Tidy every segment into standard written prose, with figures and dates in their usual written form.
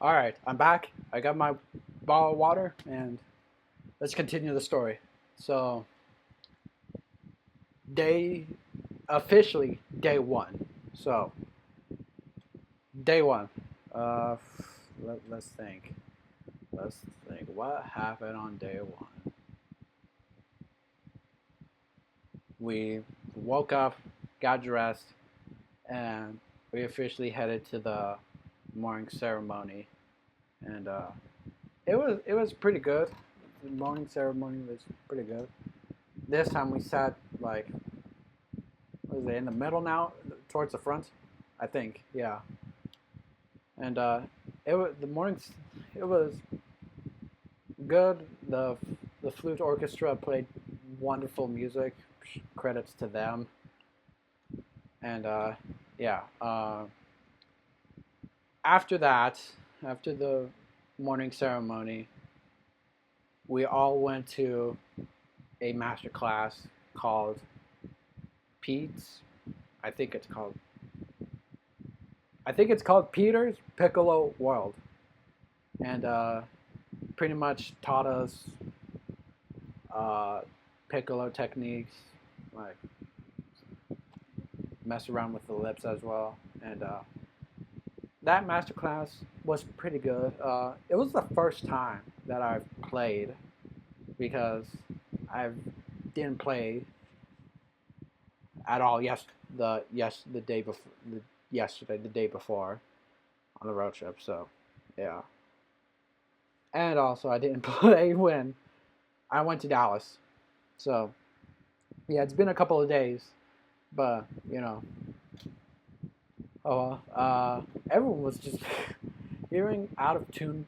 All right, I'm back. I got my bottle of water, and let's continue the story. So, day officially day one. So, day one. Uh, let's think. Let's think. What happened on day one? We woke up, got dressed, and we officially headed to the morning ceremony. And it was pretty good. The morning ceremony was pretty good. This time we sat like what is it in the middle now, towards the front, I think. Yeah, and it was the mornings. It was good. The flute orchestra played wonderful music. Credits to them. And yeah, after that, after the morning ceremony, we all went to a master class called Pete's. I think it's called. I think it's called Peter's Piccolo World, and pretty much taught us uh, piccolo techniques, like mess around with the lips as well. And that master class was pretty good. It was the first time that I've played because I didn't play at all. The day before the day before on the road trip. So yeah, and also I didn't play when I went to Dallas. So yeah, it's been a couple of days, but everyone was just hearing out of tune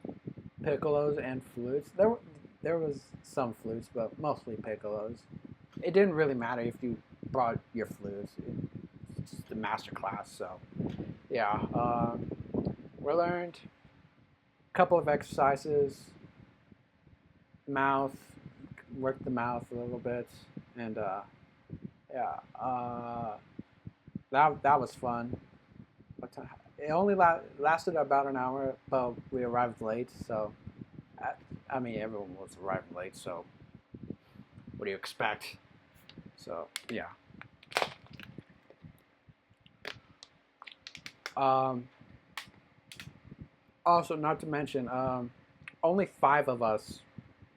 piccolos and flutes. There was some flutes, but mostly piccolos. It didn't really matter if you brought your flutes. It's just a master class, so yeah. We learned a couple of exercises, mouth, worked the mouth a little bit, and yeah, that was fun. What time? It only lasted about an hour, but we arrived late, so I, I mean everyone was arriving late, so what do you expect? So yeah. Um, Also, not to mention, only five of us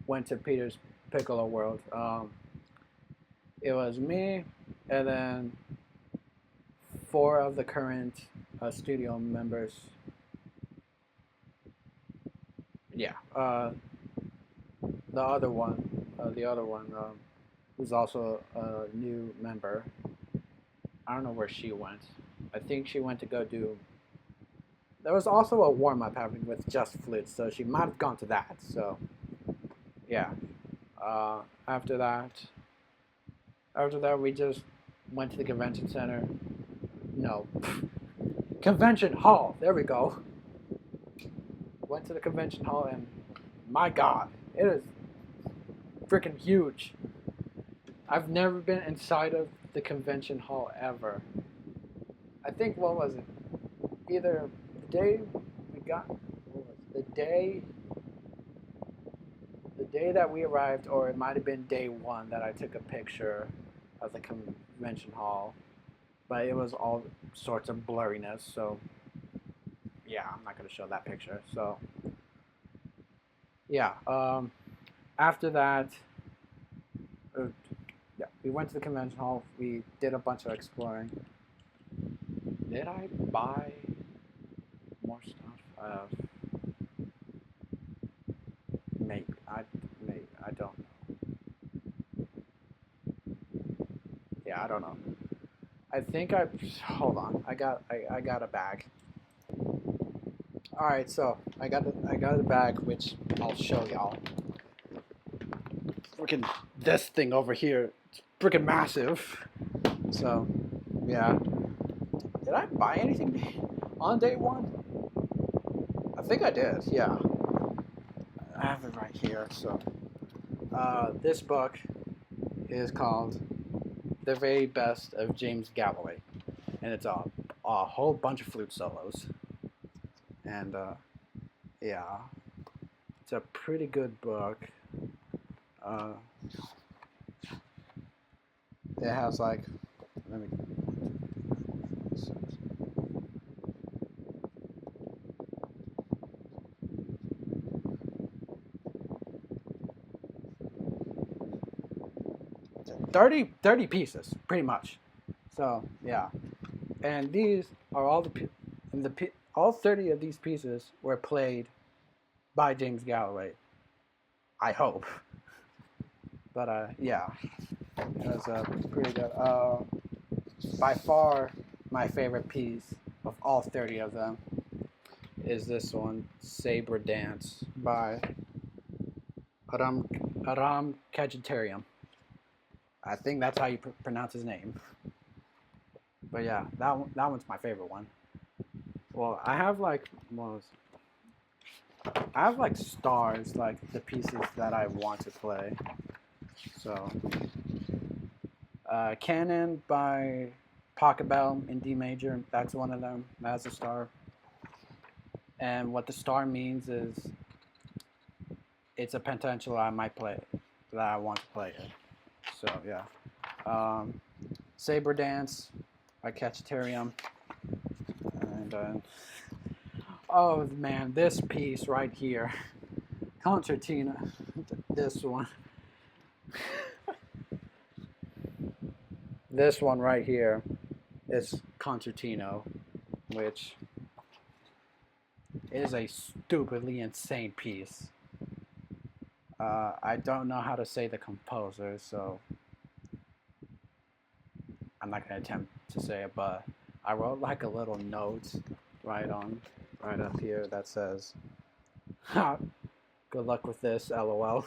went to Peter's Piccolo World. It was me, and then four of the current studio members. Yeah, the other one, who's also a new member. I don't know where she went. I think she went to go do. There was also a warm up happening with just flutes, so she might have gone to that. So yeah. Uh, after that, after that, we just went to the convention center. No, convention hall. There we go. Went to the convention hall, and my God, it is freaking huge. I've never been inside of the convention hall ever. I think what was it? Either the day we got, what was it? The day that we arrived, or it might have been day one that I took a picture of the convention hall, but it was all sorts of blurriness. So yeah, I'm not gonna show that picture. So yeah, after that, uh, yeah, we went to the convention hall. We did a bunch of exploring. Did I buy more stuff? Maybe I don't know. Yeah, I don't know. I think I hold on. I got a bag. All right, so I got a bag which I'll show y'all. Freaking this thing over here, it's freaking massive. So yeah, did I buy anything on day one? I think I did. Yeah, I have it right here. So this book is called "The Very Best of James Galloway," and it's a whole bunch of flute solos. And yeah, it's a pretty good book. Uh, it has like, let me, 30 pieces, pretty much. So yeah, and these are all all 30 of these pieces were played by James Galloway. I hope, but yeah, it was pretty good. By far, my favorite piece of all 30 of them is this one, Saber Dance by Aram Kajetarian. I think that's how you pronounce his name. But yeah, that one's my favorite one. Well, I have like stars, like the pieces that I want to play. So, Canon by Pachelbel in D major. That's one of them. That's a star. And what the star means is it's a potential I might play it, that I want to play it. So yeah. Saber Dance by Cachetarium. And oh man, this piece right here, Concertina, this one. This one right here is Concertino, which is a stupidly insane piece. I don't know how to say the composer, so I'm not going to attempt to say it, but I wrote like a little note right up here that says, good luck with this, LOL.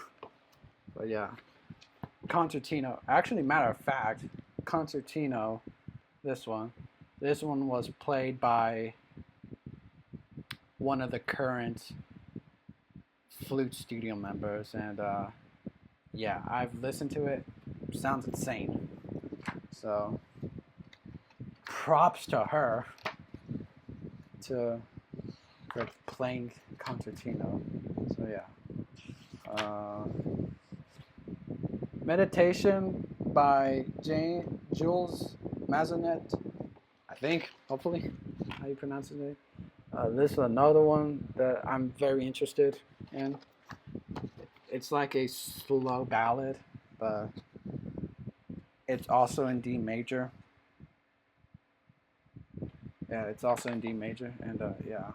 But yeah, Concertino. Actually, matter of fact, Concertino, this one was played by one of the current flute studio members, and yeah, I've listened to it. Sounds insane. So props to her for playing Concertino. So yeah. Meditation by Jules Mazanet, I think, hopefully, how you pronounce his name. This is another one that I'm very interested in. It's like a slow ballad, but it's also in D major. Yeah, it's also in D major, and yeah.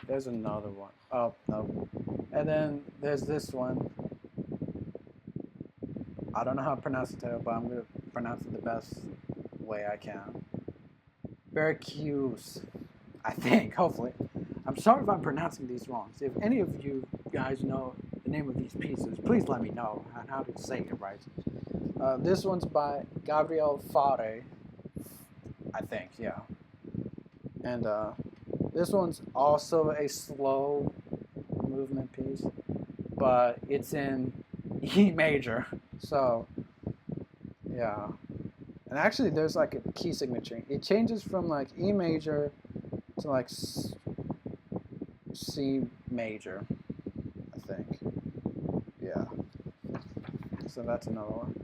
There's another one. Oh, no. And then there's this one. I don't know how to pronounce it, but I'm going to pronounce it the best way I can. Veracruz, I think, hopefully. I'm sorry if I'm pronouncing these wrong. So if any of you guys know the name of these pieces, please let me know on how to say it right. This one's by Gabriel Fare, I think, yeah. And this one's also a slow movement piece, but it's in E major. So, yeah. And actually, there's like a key signature. It changes from like E major to like C major, I think. Yeah. So that's another one.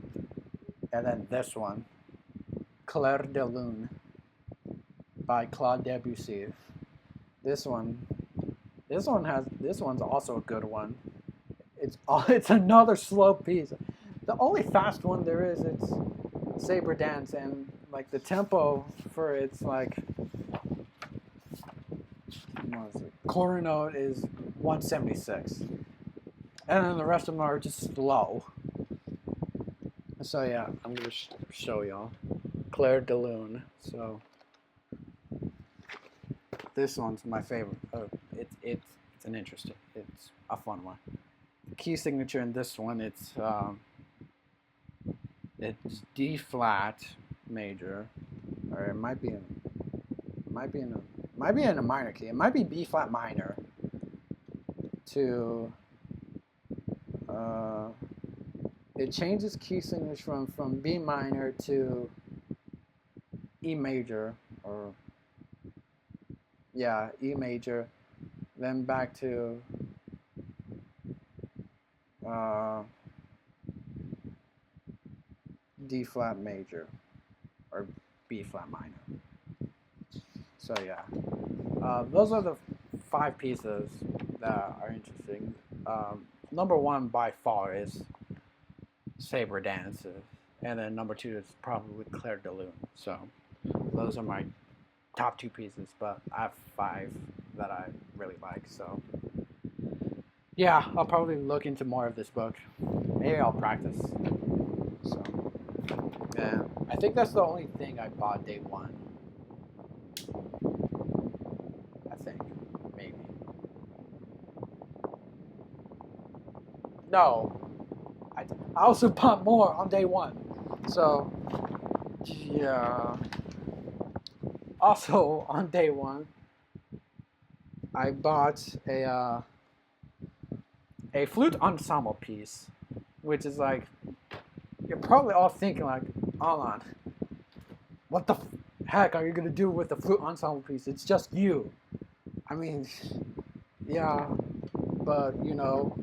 And then this one, Clair de Lune by Claude Debussy. This one's also a good one. It's another slow piece. The only fast one there is, it's Saber Dance, and like the tempo for it's like, what is it? Quarter note is 176, and then the rest of them are just slow. So yeah, I'm gonna show y'all Clair de Lune. So this one's my favorite. It's an interesting. It's a fun one. The key signature in this one, it's D flat major, or it might be in a minor key. It might be B flat minor to it changes key signature from B minor to E major, or yeah, E major, then back to uh, D flat major or B flat minor. So yeah, those are the 5 pieces that are interesting. Number one by far is Saber Dance, and then number 2 is probably Claire de Lune. So those are my top 2 pieces, but I have 5 that I really like. So yeah, I'll probably look into more of this book. Maybe I'll practice. So yeah, I think that's the only thing I bought day 1. I think maybe. No, I also bought more on day 1. So yeah. Also on day 1, I bought a flute ensemble piece, which is like, you're probably all thinking like, hold on, what the heck are you gonna do with the flute ensemble piece? It's just you. I mean, yeah, but you know,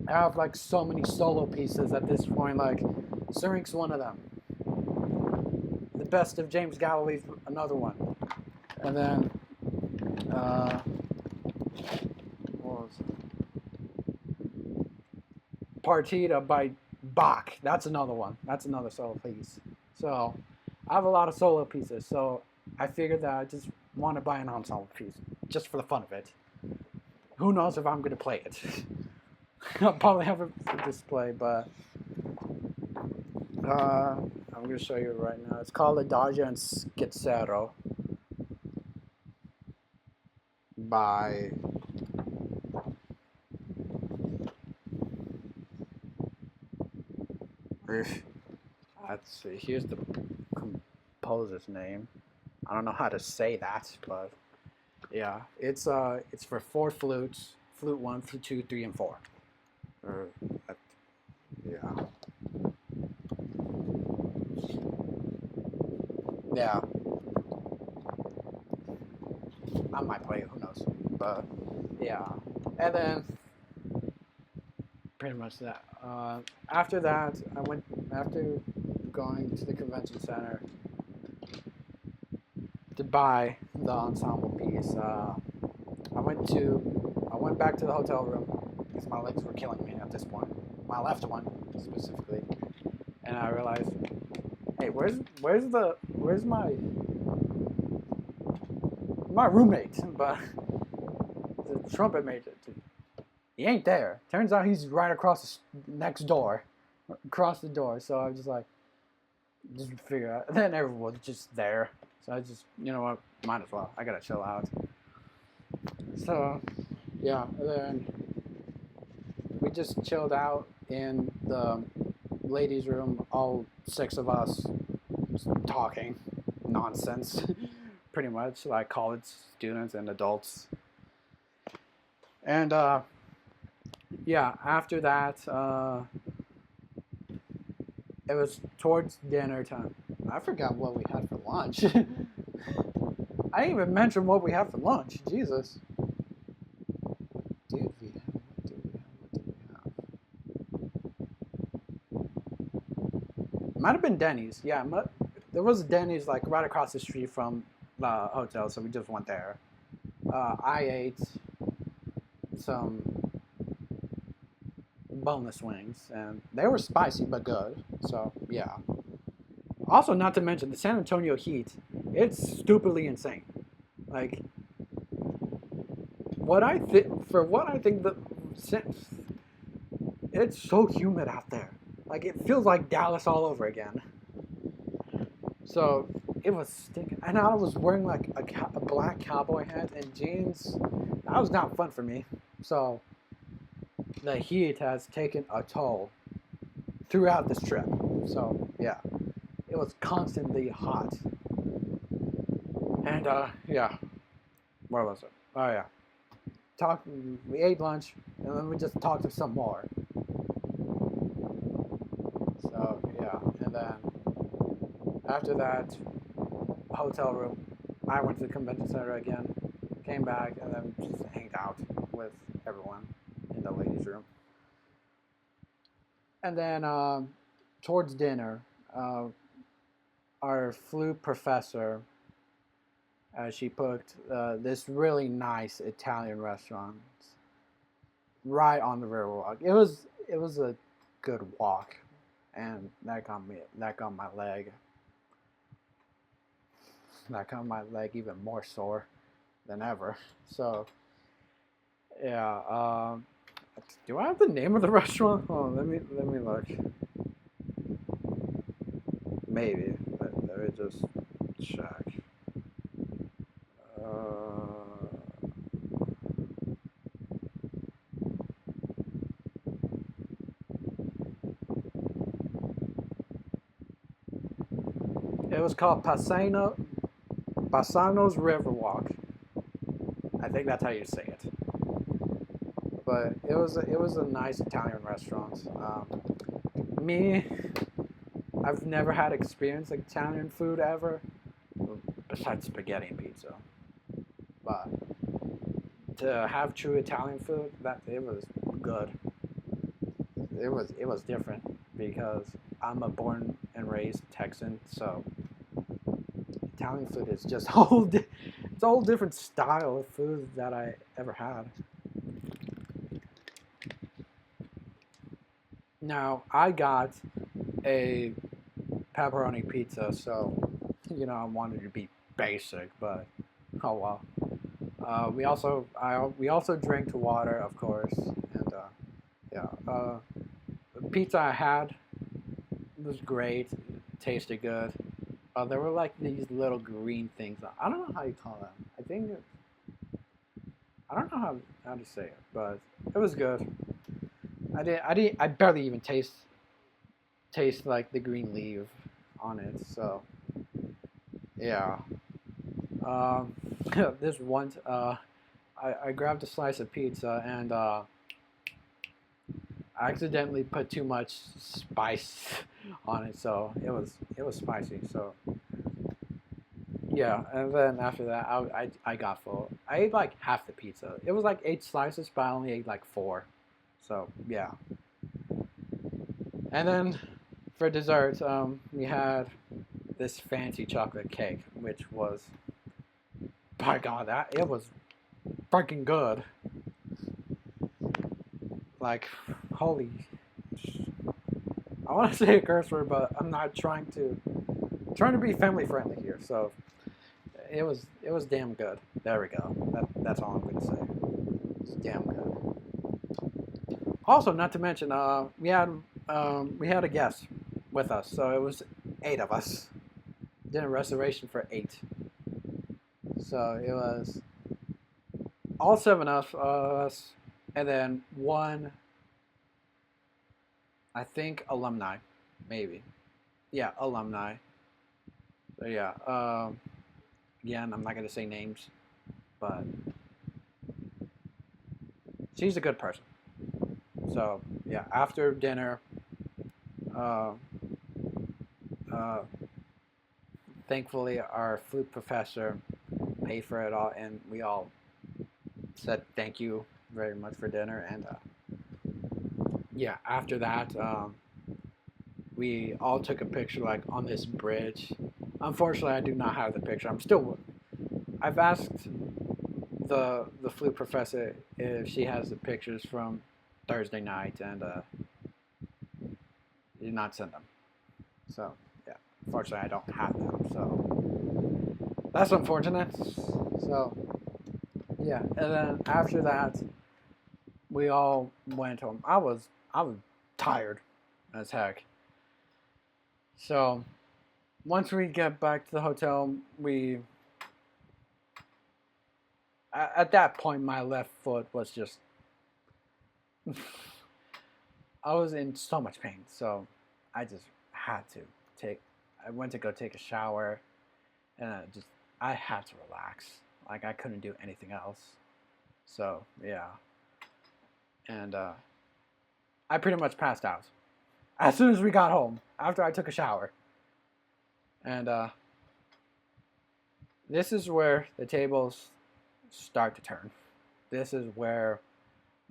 I have like so many solo pieces at this point. Like, Syrinx's one of them. The Best of James Galloway's another one, and then what was it? Partita by Bach. That's another one. That's another solo piece. So I have a lot of solo pieces. So I figured that I just want to buy an ensemble piece just for the fun of it. Who knows if I'm going to play it? I'll probably have a display, but I'm going to show you right now. It's called Adagio and Schizzero by let's see, here's the composer's name. I don't know how to say that, but yeah, it's for 4 flutes, flute 1, flute 2, 3, and 4. Yeah. Yeah. I might play it, who knows. But yeah. And then pretty much that. After that, after going to the convention center to buy the ensemble piece, I went back to the hotel room because my legs were killing me at this point. My left one specifically. And I realized, hey, where's my roommate? But the trumpet major, he ain't there. Turns out he's right across the next door, across the door. So I was just figure out. Then everyone was just there. So I just, you know what, might as well. I gotta chill out. So yeah, and then we just chilled out in the ladies' room, all 6 of us, just talking nonsense, pretty much, like college students and adults. And yeah, after that, it was towards dinner time. I forgot what we had for lunch. I didn't even mention what we had for lunch. Jesus. What did we have? Might have been Denny's. Yeah, there was a Denny's like right across the street from the hotel, so we just went there. I ate some boneless wings, and they were spicy but good. So yeah. Also, not to mention the San Antonio heat. It's stupidly insane. Like, what I think that it's so humid out there. Like, it feels like Dallas all over again. So it was stinking, and I was wearing like a black cowboy hat and jeans. That was not fun for me. So the heat has taken a toll throughout this trip. So yeah, it was constantly hot. And yeah, where was it? Oh yeah, we ate lunch, and then we just talked some more. So yeah, and then after that hotel room, I went to the convention center again. came back, and then just hanged out with everyone in the ladies' room. And then towards dinner, uh, our flute professor, she picked this really nice Italian restaurant right on the Riverwalk. It was a good walk, and that got my leg even more sore than ever. So yeah, do I have the name of the restaurant? Oh, let me look. Maybe. Let me just check. Uh, it was called Bassano's Riverwalk. I think that's how you say it. But it was a nice Italian restaurant. Me, I've never had experience like Italian food ever, besides spaghetti and pizza. But to have true Italian food, that it was good. It was different because I'm a born and raised Texan, so Italian food is just it's a whole different style of food that I ever had. Now I got a pepperoni pizza, so I wanted to be basic, but oh well. We also drank water, of course, and yeah. The pizza I had was great, tasted good. There were like these little green things. I don't know how you call them. I don't know how to say it, but it was good. I barely even taste like the green leaf on it. So yeah. Um, this once I grabbed a slice of pizza and I accidentally put too much spice on it, so it was spicy. So yeah, and then after that, I got full. I ate like half the pizza. It was like 8 slices, but I only ate like 4. So yeah. And then for dessert, we had this fancy chocolate cake, which was, by God, that it was freaking good. Like, holy. I want to say a curse word, but I'm not trying to be family friendly here. So it was damn good. There we go. That's all I'm gonna say. It's damn good. Also, not to mention, we had a guest with us, so it was 8 of us. Did a reservation for 8, so it was all 7 of us, and then one, I think, alumni, maybe. Yeah, alumni. So yeah. Again, I'm not gonna say names, but she's a good person. So yeah, after dinner, uh, uh, thankfully our flute professor paid for it all, and we all said thank you very much for dinner. And yeah, after that, we all took a picture like on this bridge. Unfortunately, I do not have the picture. I've asked the flute professor if she has the pictures from Thursday night, and did not send them. So yeah, unfortunately, I don't have them. So that's unfortunate. So yeah, and then after that, we all went home. I was tired as heck. So once we get back to the hotel, at that point my left foot was just I was in so much pain. So I just had to take. I went to go take a shower, and I had to relax. Like I couldn't do anything else. So yeah, and I pretty much passed out as soon as we got home after I took a shower. And this is where the tables start to turn. This is where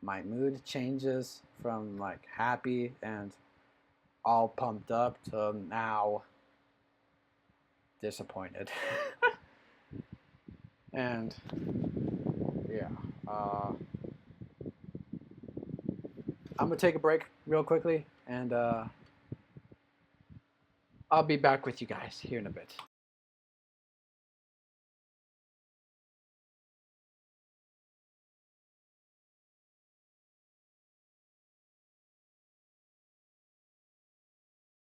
my mood changes from like happy and all pumped up to now disappointed. And yeah, I'm gonna take a break real quickly, and I'll be back with you guys here in a bit.